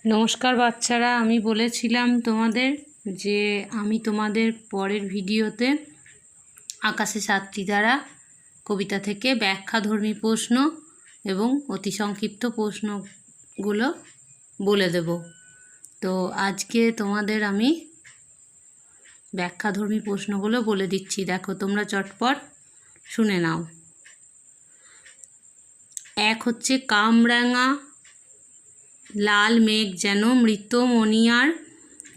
নমস্কার বাচ্চারা, আমি বলেছিলাম তোমাদের যে আমি তোমাদের পরের ভিডিওতে আকাশে সাতটি তারা কবিতা থেকে ব্যাখ্যাধর্মী প্রশ্ন এবং অতি সংক্ষিপ্ত প্রশ্নগুলো বলে দেব। তো আজকে তোমাদের আমি ব্যাখ্যাধর্মী প্রশ্নগুলো বলে দিচ্ছি, দেখো তোমরা চটপট শুনে নাও। এক হচ্ছে কামরাঙা লাল মেঘ যেন মৃত মণিয়ার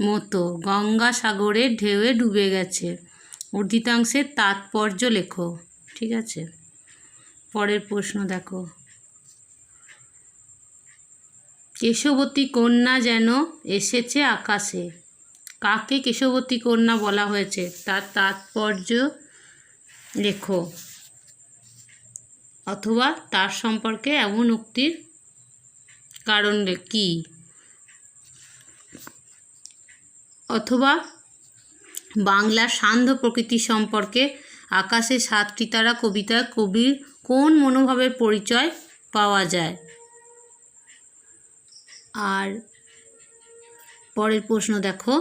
মতো গঙ্গাসাগরের ঢেউয়ে ডুবে গেছে। উর্ধিতাংশের তাৎপর্য লেখো। ঠিক আছে, পরের প্রশ্ন দেখো। কেশবতী কন্যা যেন এসেছে আকাশে। কাকে কেশবতী কন্যা বলা হয়েছে তার তাৎপর্য লেখো, অথবা তার সম্পর্কে এমন উক্তির কারণ কি, অথবা বাংলার সান্ধ্য প্রকৃতি সম্পর্কে আকাশে সাতটি তারা কবিতায় কবির কোন মনোভাবের পরিচয় পাওয়া যায়। আর পরের প্রশ্ন দেখো।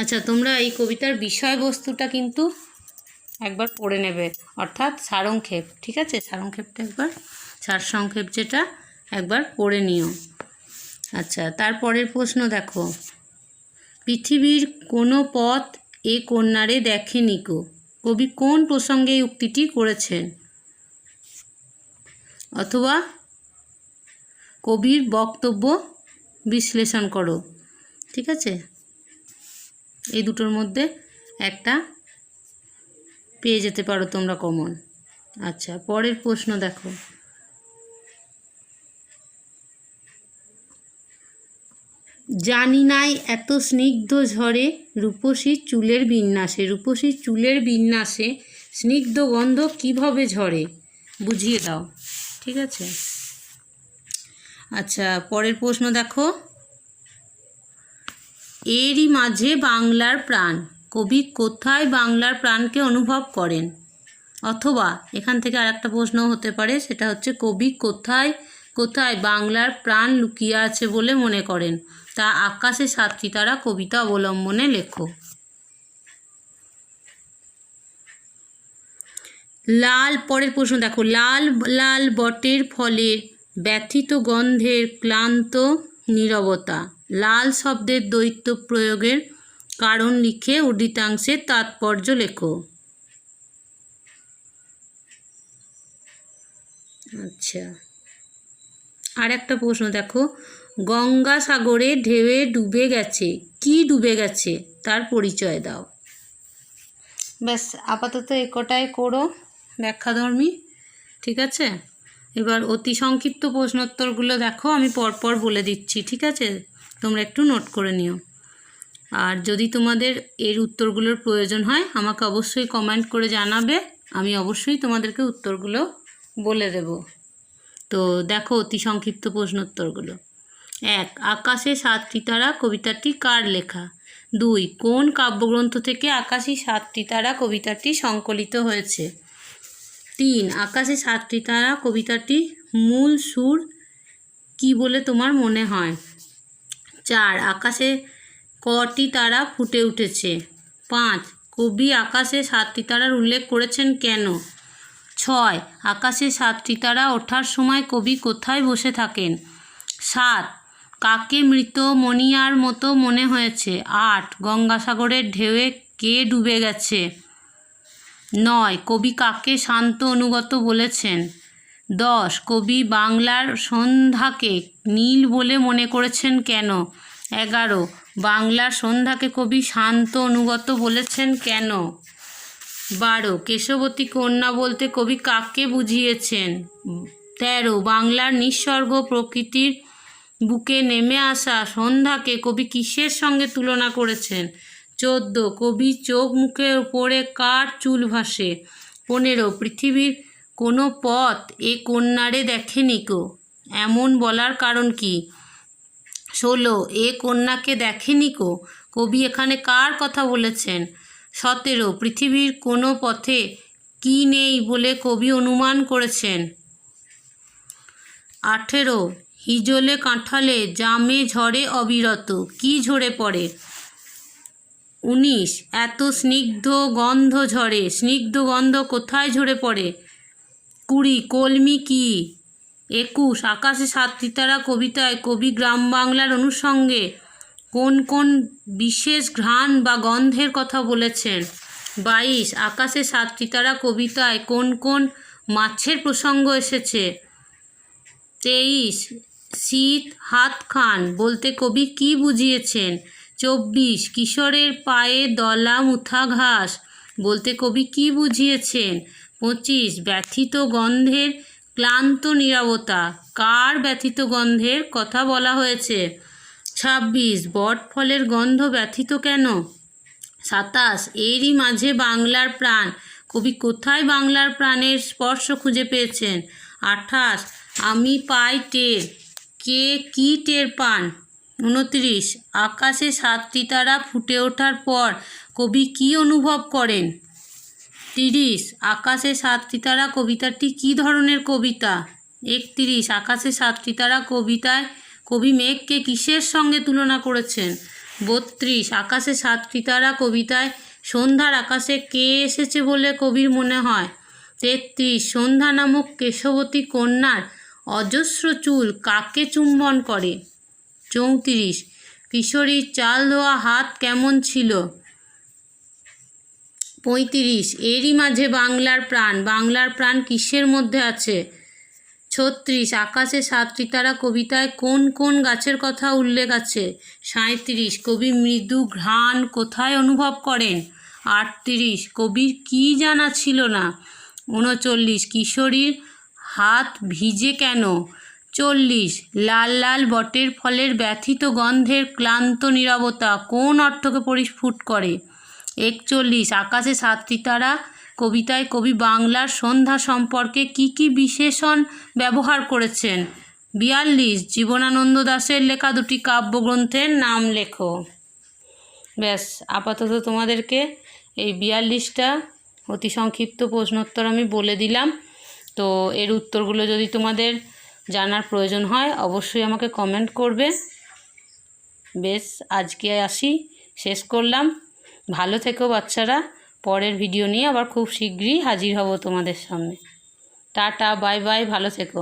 আচ্ছা, তোমরা এই কবিতার বিষয়বস্তুটা কিন্তু একবার পড়ে নেবে, অর্থাৎ সারংক্ষেপ। ঠিক আছে, সারংক্ষেপটা একবার, সারসংক্ষেপ যেটা, একবার পড়ে নিও। আচ্ছা, তারপরের প্রশ্ন দেখো। পৃথিবীর কোনো পথ এ কন্যারে দেখেনি কো। কবি কোন প্রসঙ্গে এই উক্তিটি করেছেন, অথবা কবির বক্তব্য বিশ্লেষণ করো। ঠিক আছে, এই দুটোর মধ্যে একটা পেয়ে যেতে পারো তোমরা কমন। আচ্ছা, পরের প্রশ্ন দেখো। জানি নাই এত স্নিগ্ধ ঝরে রূপসীর চুলের বিন্যাসে। রূপসীর চুলের বিন্যাসে স্নিগ্ধ গন্ধ কিভাবে ঝরে, বুঝিয়ে দাও। ঠিক আছে। আচ্ছা, পরের প্রশ্ন দেখো। এরই মাঝে বাংলার প্রাণ। কবি কোথায় বাংলার প্রাণকে অনুভব করেন, অথবা এখান থেকে আর একটা প্রশ্ন হতে পারে, সেটা হচ্ছে কবি কোথায় কোথায় বাংলার প্রাণ লুকিয়ে আছে বলে মনে করেন, তা আকাশে সাতটি তারা কবিতা অবলম্বনে লেখো। লাল, পরের প্রশ্ন দেখো। লাল লাল বটের ফলের ব্যথিত গন্ধের ক্লান্ত নীরবতা। লাল শব্দের দ্বৈত প্রয়োগের কারণ লিখে উর্ধিতাংশের তাৎপর্য লেখো। আচ্ছা, আর একটা প্রশ্ন দেখো। গঙ্গাসাগরে ঢেউয়ে ডুবে গেছে, কি ডুবে গেছে তার পরিচয় দাও। ব্যাস, আপাতত এ কটাই করো ব্যাখ্যাধর্মী। ঠিক আছে, এবার অতি সংক্ষিপ্ত প্রশ্নোত্তরগুলো দেখো, আমি পরপর বলে দিচ্ছি। ঠিক আছে, তোমরা একটু নোট করে নিও। আর যদি তোমাদের এর উত্তরগুলোর প্রয়োজন হয় আমাকে অবশ্যই কমেন্ট করে জানাবে, আমি অবশ্যই তোমাদেরকে উত্তরগুলো বলে দেব। তো দেখো অতি সংক্ষিপ্ত প্রশ্নোত্তরগুলো। 1. আকাশে সাতটি তারা কবিতাটি কার লেখা? 2. কোন কাব্যগ্রন্থ থেকে আকাশে সাতটি তারা কবিতাটি সংকলিত হয়েছে? 3. আকাশে সাতটি তারা কবিতাটি মূল সুর কি বলে তোমার মনে হয়? 4. আকাশে কটি তারা ফুটে উঠেছে? 5. কবি আকাশে সাতটি তারার উল্লেখ করেছেন কেন? 6. আকাশে সাতটি তারা ওঠার সময় কবি কোথায় বসে থাকেন? 7. কাকে মৃত মণিয়ার মতো মনে হয়েছে? 8. গঙ্গাসাগরের ঢেউয়ে কে ডুবে গেছে? 9. কবি কাকে শান্ত অনুগত বলেছেন? 10. কবি বাংলার সন্ধ্যাকে নীল বলে মনে করেছেন কেন? 11. বাংলার সন্ধ্যাকে কবি শান্ত অনুগত বলেছেন কেন? 12. কেশবতী কন্যা বলতে কবি কাকে বুঝিয়েছেন? 13. বাংলার নিঃসর্গ প্রকৃতির বুকে নেমে আসা সন্ধ্যাকে কবি কিসের সঙ্গে তুলনা করেছেন? 14. কবি চোখ মুখের ওপরে কার চুল ভাসে? 15. পৃথিবীর কোনো পথ এ কন্যারে দেখেনি কো, এমন বলার কারণ কি? 16. এ কন্যাকে দেখেনি কো, কবি এখানে কার কথা বলেছেন? 17. পৃথিবীর কোনো পথে কি নেই বলে কবি অনুমান করেছেন? 18. হিজলে কাঁঠালে জামে ঝরে অবিরত, কি ঝরে পড়ে? 19 এত স্নিগ্ধ গন্ধ ঝরে, স্নিগ্ধ গন্ধ কোথায় ঝরে পড়ে? 20 কলমি কি? 21 আকাশে সাত সিতারা কবিতায় কবি গ্রাম বাংলার অনুষঙ্গে কোন কোন বিশেষ ঘ্রাণ বা গন্ধের কথা বলেছেন? 22 আকাশে সাত সিতারা কবিতায় কোন কোন মাছের প্রসঙ্গ এসেছে? 23 শীত হাত খান বলতে কবি কি বুঝিয়েছেন? 24 কিশোরের পায়ে দলা মুথা ঘাস বলতে কবি কি বুঝিয়েছেন? 25 ব্যথিত গন্ধের ক্লান্ত নীরবতা, কার ব্যথিত গন্ধের কথা বলা হয়েছে? 26 বট ফলের গন্ধ ব্যথিত কেন? 27 এরই মাঝে বাংলার প্রাণ, কবি কোথায় বাংলার প্রাণের স্পর্শ খুঁজে পেয়েছেন? 28 আমি পাই টের, কে কি টের পান? 29 আকাশে সাত সিতারা ফুটে ওঠার পর কবি কি অনুভব করেন? 30 আকাশে সাত সিতারা কবিতাটি কী ধরনের কবিতা? 31 আকাশে সাত সিতারা কবিতায় কবি মেঘকে কিসের সঙ্গে তুলনা করেছেন? 32 আকাশে সাত সিতারা কবিতায় সন্ধ্যার আকাশে কে এসেছে বলে কবির মনে হয়? 33 সন্ধ্যা নামক কেশবতী কন্যার অজস্র চুল কাকে চুম্বন করে? 34 কিশোরীর চাল ধোয়া হাত কেমন ছিল? 35 এরই মাঝে বাংলার প্রাণ, বাংলার প্রাণ কিসের মধ্যে আছে? 36 আকাশে সাত সিতারা কবিতায় কোন কোন গাছের কথা উল্লেখ আছে? 37 কবি মৃদু ঘ্রাণ কোথায় অনুভব করেন? 38 কবির কি জানা ছিল না? 39 কিশোরীর হাত ভিজে কেন? 40 লাল লাল বটের ফলের ব্যথিত গন্ধের ক্লান্ত নীরবতা কোন অর্থকে পরিস্ফুট করে? 41 আকাশে সাত সিতারা কবিতায় কবি বাংলার সন্ধ্যা সম্পর্কে কি কি বিশেষণ ব্যবহার করেছেন? 42 জীবনানন্দ দাশের লেখা দুটি কাব্যগ্রন্থের নাম লেখো। ব্যাস, আপাতত তোমাদেরকে এই 42টা অতি সংক্ষিপ্ত প্রশ্নোত্তর আমি বলে দিলাম। তো এর উত্তরগুলো যদি তোমাদের জানার প্রয়োজন হয় অবশ্যই আমাকে কমেন্ট করবে। বেশ, আজকে আসি, শেষ করলাম। ভালো থেকো বাচ্চারা, পরের ভিডিও নিয়ে আবার খুব শীঘ্রই হাজির হব তোমাদের সামনে। টাটা, বাই বাই, ভালো থেকো।